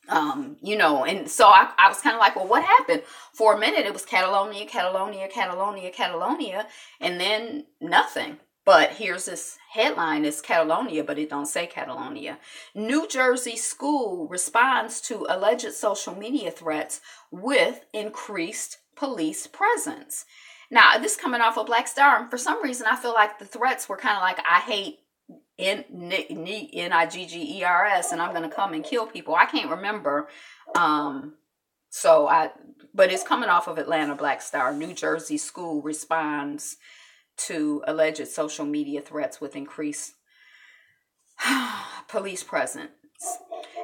Speaker 1: And so I was kind of like, well, what happened? For a minute, it was Catalonia, Catalonia, Catalonia, Catalonia, and then nothing. But here's this headline, it's Catalonia, but it don't say Catalonia. New Jersey school responds to alleged social media threats with increased police presence. Now, this coming off of Black Star, and for some reason, I feel like the threats were kind of like, I hate Niggers, and I'm going to come and kill people. I can't remember. But it's coming off of Atlanta Black Star. New Jersey school responds to alleged social media threats with increased police presence.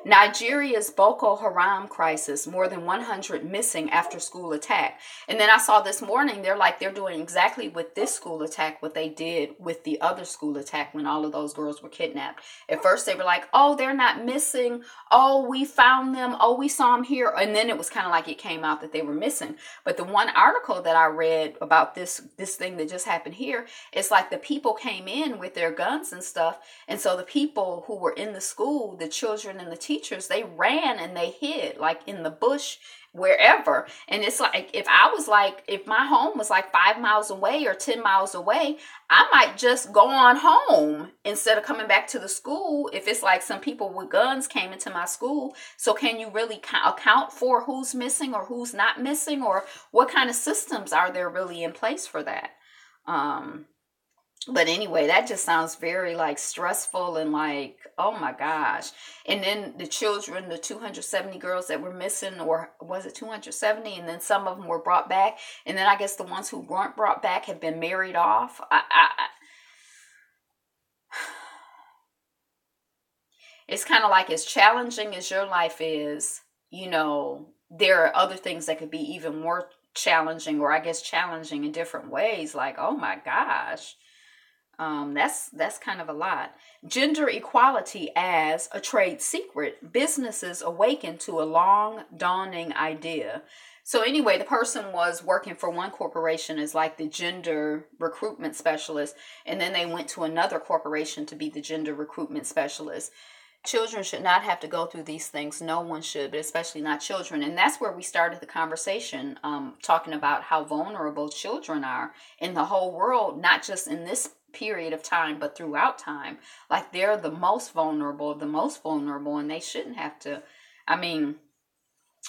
Speaker 1: Nigeria's Boko Haram crisis, more than 100 missing after school attack. And then I saw this morning, they're doing exactly with this school attack what they did with the other school attack when all of those girls were kidnapped. At first they were like, oh, they're not missing. Oh, we found them. Oh, we saw them here. And then it was kind of like it came out that they were missing. But the one article that I read about this thing that just happened here, it's like the people came in with their guns and stuff. And so the people who were in the school, the children and the teachers, they ran and they hid like in the bush, wherever. And it's like, if my home was like 5 miles away or 10 miles away, I might just go on home instead of coming back to the school. If it's like some people with guns came into my school. So can you really account for who's missing or who's not missing, or what kind of systems are there really in place for that? But anyway, that just sounds very like stressful and like, oh my gosh. And then the children, the 270 girls that were missing, or was it 270? And then some of them were brought back. And then I guess the ones who weren't brought back have been married off. It's kind of like, as challenging as your life is, there are other things that could be even more challenging, or I guess challenging in different ways. Like, oh my gosh. That's kind of a lot. Gender equality as a trade secret. Businesses awaken to a long dawning idea. So anyway, the person was working for one corporation as like the gender recruitment specialist, and then they went to another corporation to be the gender recruitment specialist. Children should not have to go through these things. No one should, but especially not children. And that's where we started the conversation, talking about how vulnerable children are in the whole world, not just in this period of time, but throughout time. Like, they're the most vulnerable of the most vulnerable, and they shouldn't have to.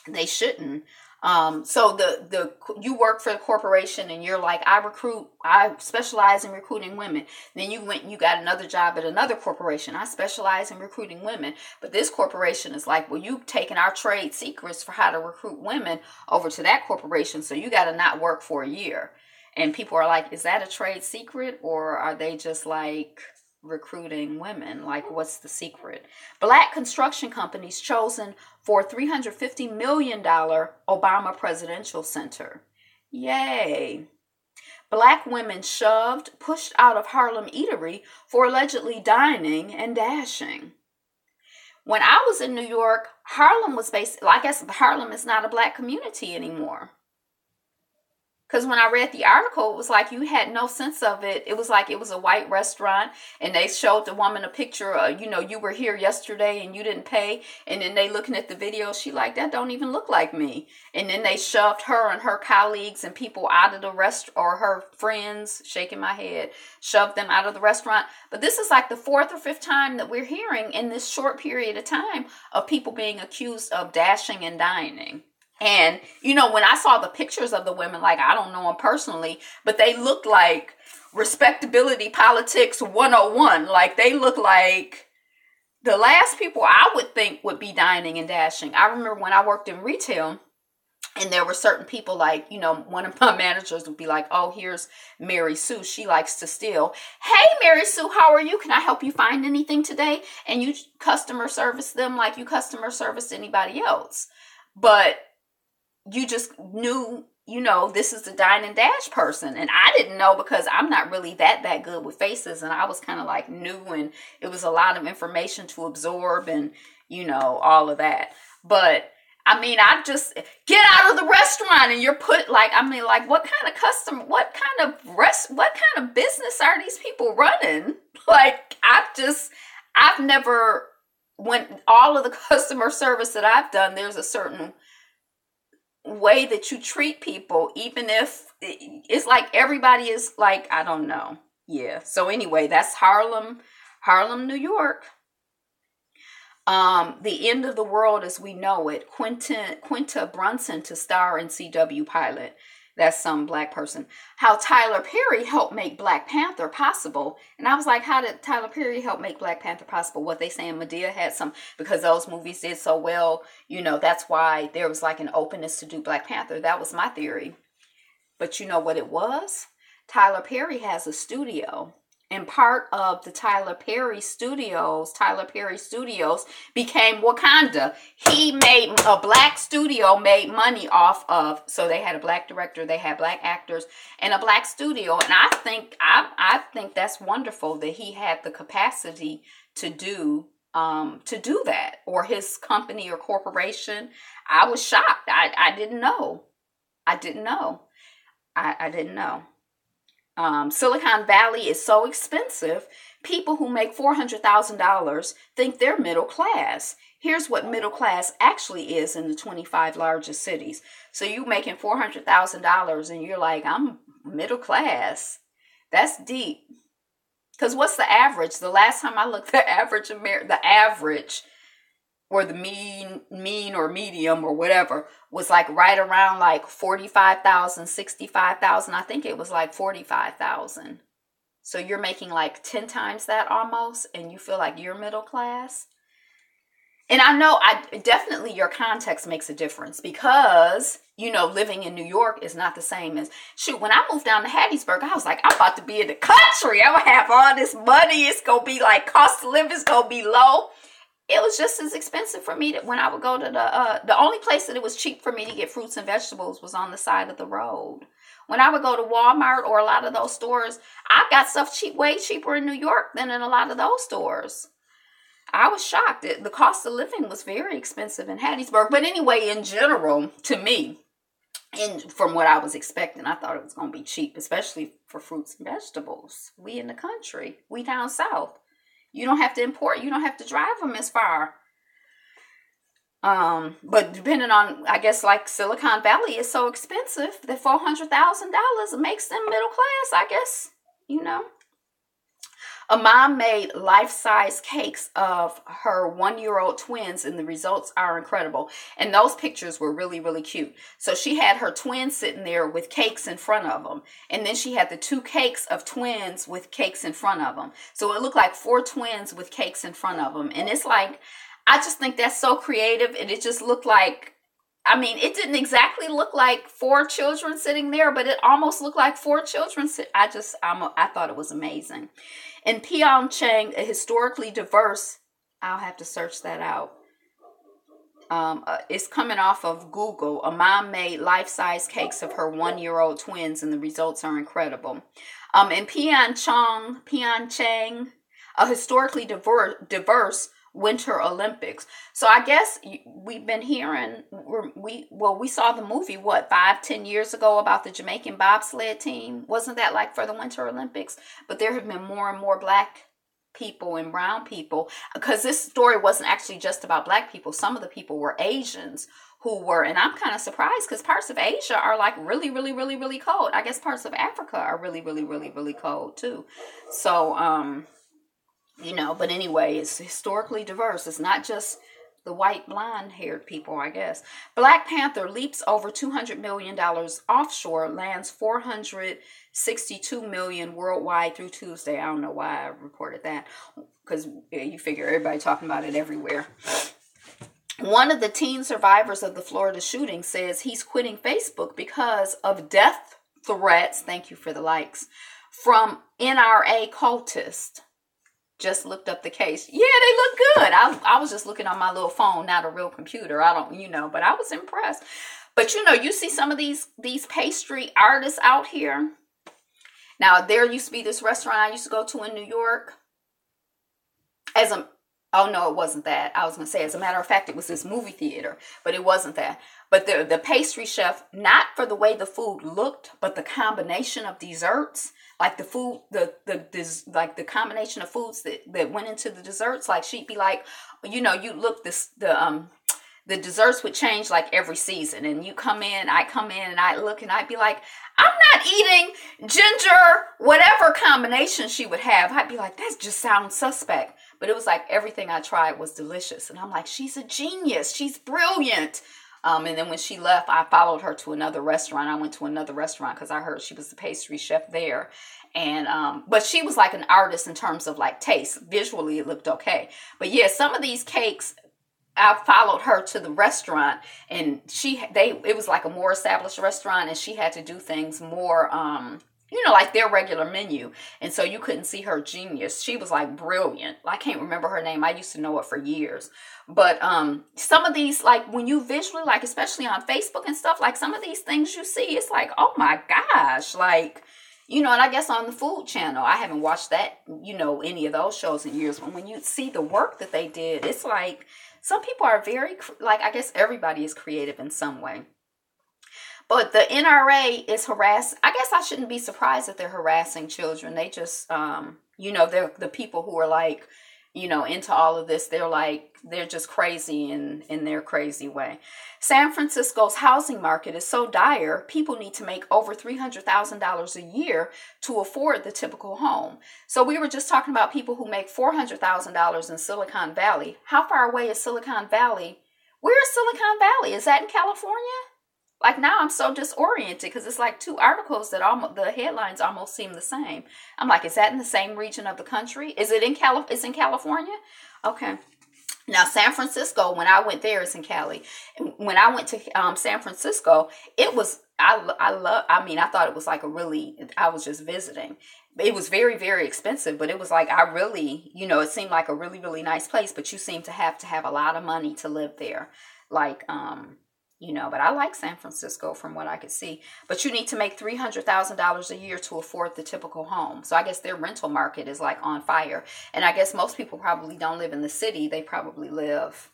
Speaker 1: They shouldn't. So you work for the corporation and you're like, I specialize in recruiting women. Then you got another job at another corporation. I specialize in recruiting women. But this corporation is like, well, you've taken our trade secrets for how to recruit women over to that corporation. So you got to not work for a year. And people are like, is that a trade secret? Or are they just like recruiting women? Like, what's the secret? Black construction companies chosen for $350 million Obama Presidential Center. Yay. Black women shoved, pushed out of Harlem eatery for allegedly dining and dashing. When I was in New York, Harlem was basically, I guess Harlem is not a black community anymore. Because when I read the article, it was like you had no sense of it. It was like it was a white restaurant, and they showed the woman a picture of, you were here yesterday and you didn't pay. And then they looking at the video, she like, that don't even look like me. And then they shoved her and her colleagues and people out of the restaurant, or her friends, shaking my head, shoved them out of the restaurant. But this is like the fourth or fifth time that we're hearing in this short period of time of people being accused of dashing and dining. And, when I saw the pictures of the women, like, I don't know them personally, but they look like respectability politics 101. Like, they look like the last people I would think would be dining and dashing. I remember when I worked in retail, and there were certain people like, one of my managers would be like, oh, here's Mary Sue. She likes to steal. Hey, Mary Sue, how are you? Can I help you find anything today? And you customer service them like you customer service anybody else. But you just knew, this is the dine and dash person. And I didn't know because I'm not really that good with faces. And I was kind of like new, and it was a lot of information to absorb and, all of that. But I just get out of the restaurant, and you're put like, what kind of business are these people running? Like, I've never, when all of the customer service that I've done, there's a certain way that you treat people, even if it's like everybody is like, I don't know. Yeah. So anyway, that's Harlem, New York. The end of the world as we know it. Quinta Brunson to star in CW pilot. That's some black person. How Tyler Perry helped make Black Panther possible. And I was like, how did Tyler Perry help make Black Panther possible? What they saying Madea had some, because those movies did so well, that's why there was like an openness to do Black Panther. That was my theory. But you know what it was? Tyler Perry has a studio. And part of the Tyler Perry Studios became Wakanda. He made a black studio, made money off of, so they had a black director, they had black actors, and a black studio. And I think that's wonderful that he had the capacity to do that, or his company or corporation. I was shocked. I didn't know. I didn't know. Silicon Valley is so expensive, people who make $400,000 think they're middle class. Here's what middle class actually is in the 25 largest cities. So you making $400,000 and you're like, I'm middle class. That's deep. Because what's the average? The last time I looked, the average or the mean or medium or whatever was like right around like 45,000, 65,000. I think it was like 45,000. So you're making like 10 times that almost, and you feel like you're middle class. And I know definitely your context makes a difference, because, living in New York is not the same as, when I moved down to Hattiesburg, I was like, I'm about to be in the country. I'm going to have all this money. It's going to be like cost of living is going to be low. It was just as expensive for me when I would go to the only place that it was cheap for me to get fruits and vegetables was on the side of the road. When I would go to Walmart or a lot of those stores, I got stuff way cheaper in New York than in a lot of those stores. I was shocked. The cost of living was very expensive in Hattiesburg. But anyway, in general, to me, and from what I was expecting, I thought it was going to be cheap, especially for fruits and vegetables. We in the country. We down south. You don't have to import. You don't have to drive them as far. But depending on, I guess, like Silicon Valley is so expensive that $400,000 makes them middle class, I guess, A mom made life-size cakes of her 1-year-old twins, and the results are incredible. And those pictures were really, really cute. So she had her twins sitting there with cakes in front of them. And then she had the 2 cakes of twins with cakes in front of them. So it looked like 4 twins with cakes in front of them. And it's like, I just think that's so creative. And it just looked like I mean, it didn't exactly look like 4 children sitting there, but it almost looked like 4 children. I thought it was amazing. In Pyeongchang, a historically diverse, I'll have to search that out. It's coming off of Google. A mom made life-size cakes of her 1-year-old twins, and the results are incredible. In Pyeongchang, a historically diverse Winter Olympics. So I guess we've been hearing, we saw the movie, 5-10 years ago about the Jamaican bobsled team. Wasn't that like for the Winter Olympics? But there have been more and more black people and brown people, because this story wasn't actually just about black people. Some of the people were Asians who were, and I'm kind of surprised because parts of Asia are like really, really, really, really cold. I guess parts of Africa are really, really, really, really cold too. So, but anyway, it's historically diverse. It's not just the white blonde-haired people, I guess. Black Panther leaps over $200 million offshore, lands $462 million worldwide through Tuesday. I don't know why I reported that, because you figure everybody talking about it everywhere. One of the teen survivors of the Florida shooting says he's quitting Facebook because of death threats, thank you for the likes, from NRA cultists. Just looked up the case. Yeah, they look good. I was just looking on my little phone, not a real computer. I don't, but I was impressed. But you see some of these pastry artists out here. Now, there used to be this restaurant I used to go to in New York. Oh no, it wasn't that. I was going to say, as a matter of fact, it was this movie theater, but it wasn't that. But the pastry chef, not for the way the food looked, but the combination of desserts, like the food, like the combination of foods that went into the desserts. Like she'd be like, you look the desserts would change like every season, and I come in, and I look, and I'd be like, I'm not eating ginger, whatever combination she would have. I'd be like, that just sounds suspect. But it was like everything I tried was delicious. And I'm like, she's a genius. She's brilliant. And then when she left, I followed her to another restaurant. I went to another restaurant because I heard she was the pastry chef there. And but she was like an artist in terms of like taste. Visually, it looked okay. But yeah, some of these cakes, I followed her to the restaurant, and it was like a more established restaurant, and she had to do things more like their regular menu. And so you couldn't see her genius. She was like brilliant. I can't remember her name. I used to know it for years. But some of these, like when you visually, like especially on Facebook and stuff, like some of these things you see, it's like, oh my gosh, like, and I guess on the Food Channel, I haven't watched that, any of those shows in years. But when you see the work that they did, it's like some people are very, like, I guess everybody is creative in some way. But the NRA is harassed. I guess I shouldn't be surprised that they're harassing children. They just, they're the people who are like, into all of this. They're just crazy in their crazy way. San Francisco's housing market is so dire, people need to make over $300,000 a year to afford the typical home. So we were just talking about people who make $400,000 in Silicon Valley. How far away is Silicon Valley? Where is Silicon Valley? Is that in California? Like now I'm so disoriented because it's like 2 articles that the headlines almost seem the same. I'm like, is that in the same region of the country? Is it in it's in California? Okay. Now San Francisco, when I went there, it's in Cali. When I went to San Francisco, it was, I thought it was like I was just visiting. It was very, very expensive, but it was like, it seemed like a really, really nice place, but you seem to have a lot of money to live there. Like, but I like San Francisco from what I could see. But you need to make $300,000 a year to afford the typical home. So I guess their rental market is like on fire. And I guess most people probably don't live in the city. They probably live,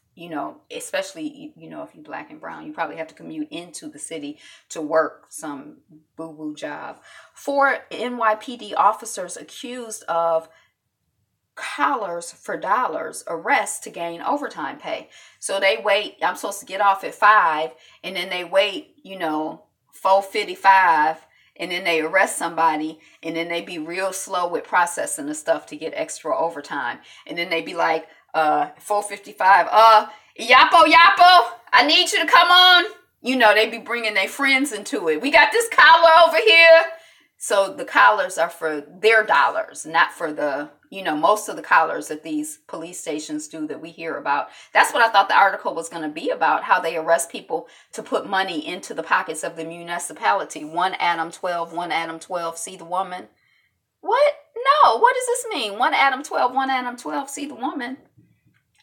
Speaker 1: especially, if you're black and brown, you probably have to commute into the city to work some boo-boo job. 4 NYPD officers accused of collars for dollars arrest to gain overtime pay. So they wait, I'm supposed to get off at 5, and then they wait, 4:55, and then they arrest somebody, and then they be real slow with processing the stuff to get extra overtime. And then they be like, 4:55, Yapo, I need you to come on. They be bringing their friends into it. We got this collar over here. So the collars are for their dollars, not for the you know, most of the collars that these police stations do that we hear about. That's what I thought the article was going to be about, how they arrest people to put money into the pockets of the municipality. 1 Adam 12, 1 Adam 12, see the woman. What? No, what does this mean? 1 Adam 12, 1 Adam 12, see the woman.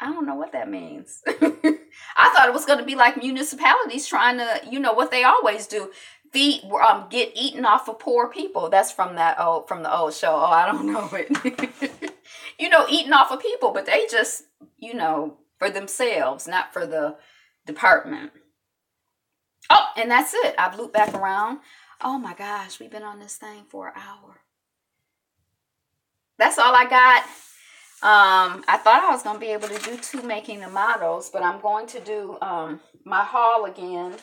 Speaker 1: I don't know what that means. I thought it was going to be like municipalities trying to, you know, what they always do. Get eaten off of poor people. That's from the old show. Oh, I don't know it. You know, eating off of people, but they just, you know, for themselves, not for the department. Oh, and that's it. I've looped back around. Oh my gosh, we've been on this thing for an hour. That's all I got. I thought I was going to be able to do 2 making the models, but I'm going to do my haul again.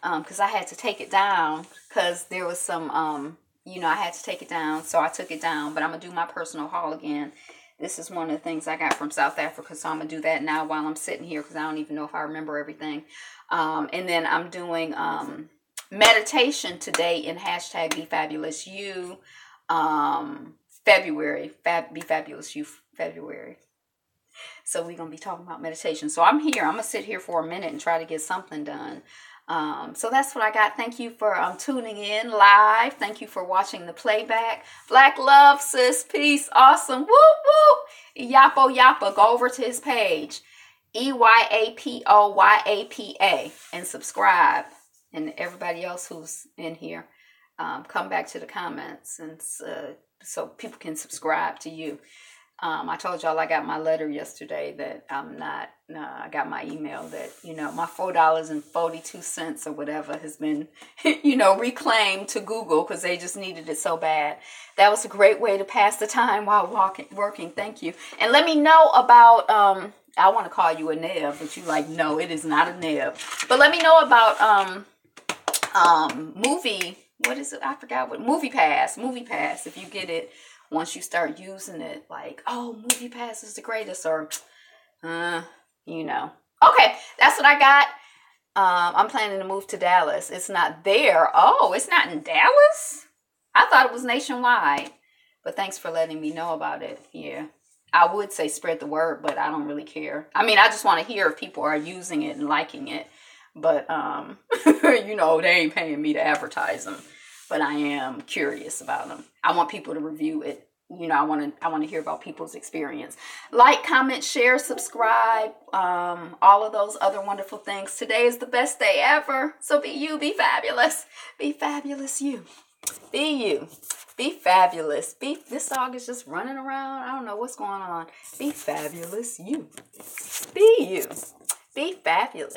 Speaker 1: Because I had to take it down because there was some, you know, I had to take it down. So I took it down, but I'm going to do my personal haul again. This is one of the things I got from South Africa. So I'm going to do that now while I'm sitting here because I don't even know if I remember everything. And then I'm doing meditation today in hashtag BeFabulousYou. February, BeFabulousYou February. So we're going to be talking about meditation. So I'm here. I'm going to sit here for a minute and try to get something done. So that's what I got. Thank you for tuning in live. Thank you for watching the playback. Black love, sis. Peace. Awesome. Woo, woo. Yapo, Yapa. Go over to his page. EYAPOYAPA. And subscribe. And everybody else who's in here, come back to the comments. And so people can subscribe to you. I told y'all I got my letter yesterday that I got my email that, you know, my $4.42 or whatever has been, you know, reclaimed to Google because they just needed it so bad. That was a great way to pass the time while working. Thank you. And let me know about, I want to call you a neb, but you like, no, it is not a neb. But let me know about what is it? I forgot what, Movie Pass, if you get it. Once you start using it, like, oh, Movie Pass is the greatest, or, you know. Okay, that's what I got. I'm planning to move to Dallas. It's not there. Oh, it's not in Dallas? I thought it was nationwide. But thanks for letting me know about it. Yeah. I would say spread the word, but I don't really care. I mean, I just want to hear if people are using it and liking it. But, you know, they ain't paying me to advertise them. But I am curious about them. I want people to review it. You know, I want to hear about people's experience. Like, comment, share, subscribe, all of those other wonderful things. Today is the best day ever. So be you, be fabulous. Be fabulous you. Be you. Be fabulous. This dog is just running around. I don't know what's going on. Be fabulous you. Be you. Be fabulous.